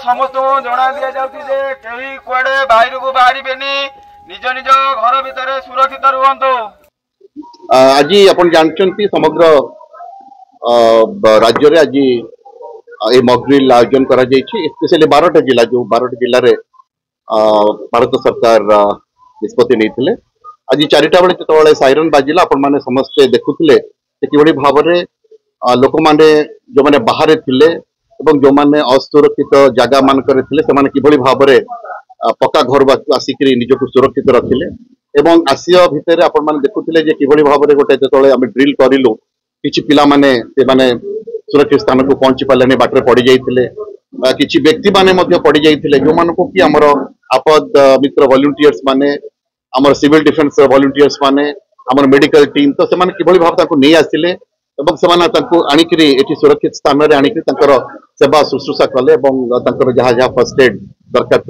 समस्त जना दि जाए कहीं कुआडे बाहर को बाहर निज निज घर भितर सुरक्षित रुहतु। आज अपन जानते समग्र राज्य में आज ये मॉकड्रिल आयोजन करा स्पेशली 12टा जिला जो 12टा जिले में भारत सरकार निष्पत्ति नहीं। आज 4टा बेले जो साइरन बाजिला आपण मैंने समस्ते देखुले कि भाव में लोक मैंने जो मैंने बाहर थे जो मैंने असुरक्षित जगह मानक कि भाव में पक्का घर आसिक निजक सुरक्षित रखिले एवं आसिया भितर आपण मैंने देखुले कि भाव में गोटे जो आम ड्रिल करूँ कि पिला माने सुरक्षित स्थान को पहुंची पारे बाटर पड़ जाते किसी व्यक्ति माने पड़ जाते जो मानक कि आमर आपद मित्र वॉलंटियर्स माने आमर सिविल डिफेन्स वॉलंटियर्स माने आमर मेडिकल टीम तो से कि भाव नहीं आसिले आनिकी सुरक्षित स्थान में आनिक सेवा शुश्रूषा कले जहाँ जहाँ फर्स्ट एड दरकार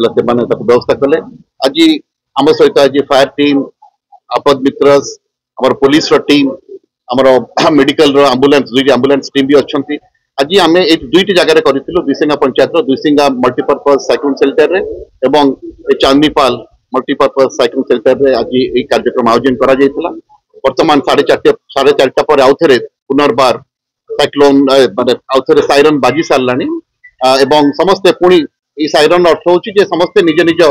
व्यवस्था कले। आज आम सहित आज फायर टीम आपद मित्रस आमर पुलिस टीम आमर मेडिकल आंबुलांस 2टी आंबुलांस टीम भी अच्छा। आज आम दुईटी जगह करूँ दुईसिंगा पंचायत दुईसिंगा मल्टीपर्पज साइक्लोन सेल्टर एवं चांदीपाल मल्टीपर्पज साइक्लोन सेल्टर रे आज ये कार्यक्रम आयोजन करा जायतिला। वर्तमान 4:30 पर आउथरे पुनर्बार साइक्लोन माने आउथरे साइरन बाजी सारलानी एवं समस्ते पुणी ये साइरन अर्थ होची जे समस्ते निज निज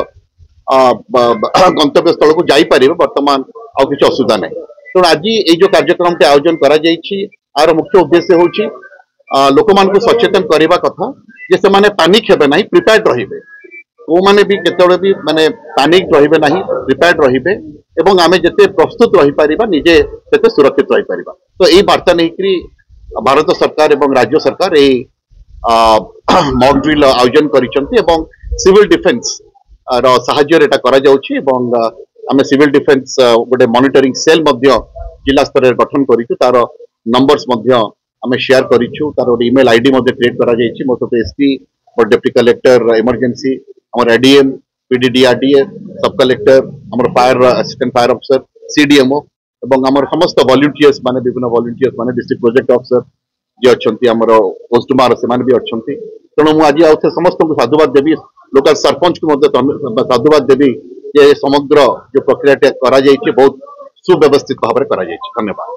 गंतव्य स्थल को जाई पारिबे वर्तमान आ किछ असुविधा नै। तो आज ये जो कार्यक्रम के आयोजन करा जायछि आर मुख्य उद्देश्य होची लोक मान को सचेतन करबा कथा जे से माने पैनिक हेबे नाही प्रिपेयर्ड रहिबे वो माने भी केतळे भी माने पैनिक रहिबे नाही प्रिपेयर्ड रहिबे एवं आमे जते प्रस्तुत रहि परिबा निजे तते सुरक्षित रहि परिबा। तो यही वार्ता नहीं भारत सरकार एवं राज्य सरकार ये मॉक ड्रिल आयोजन करिसंती एवं सिविल डिफेन्स रो सहाय्य रेटा करा जाउछि एवं आमे सिविल डिफेन्स गोटे मॉनिटरिंग सेल मध्य जिला स्तर गठन करिछु तार नंबर्स मध्य आमे शेयर करिछु तार ईमेल आईडी मध्य क्रिएट करा जाइछि मो तो एसपी और डिप्टी कलेक्टर इमरजेंसी हमर एडीएम पीडीडीआरडीए सब कलेक्टर हमर fire assistant fire officer CDMO एवं हमर समस्त वॉलंटियर्स माने विभिन्न वॉलंटियर्स माने डिस्ट्रिक्ट प्रोजेक्ट ऑफिसर जे अछंती हमर पोस्टमार से माने भी अछंती। तेणु मु आज आउ समस्त को साधुवाद देवी लोकल सरपंच को मध्य साधुवाद देवी जे समग्र जो प्रक्रिया करा जाइछि बहुत सुव्यवस्थित भाव में करा जाइछि। धन्यवाद।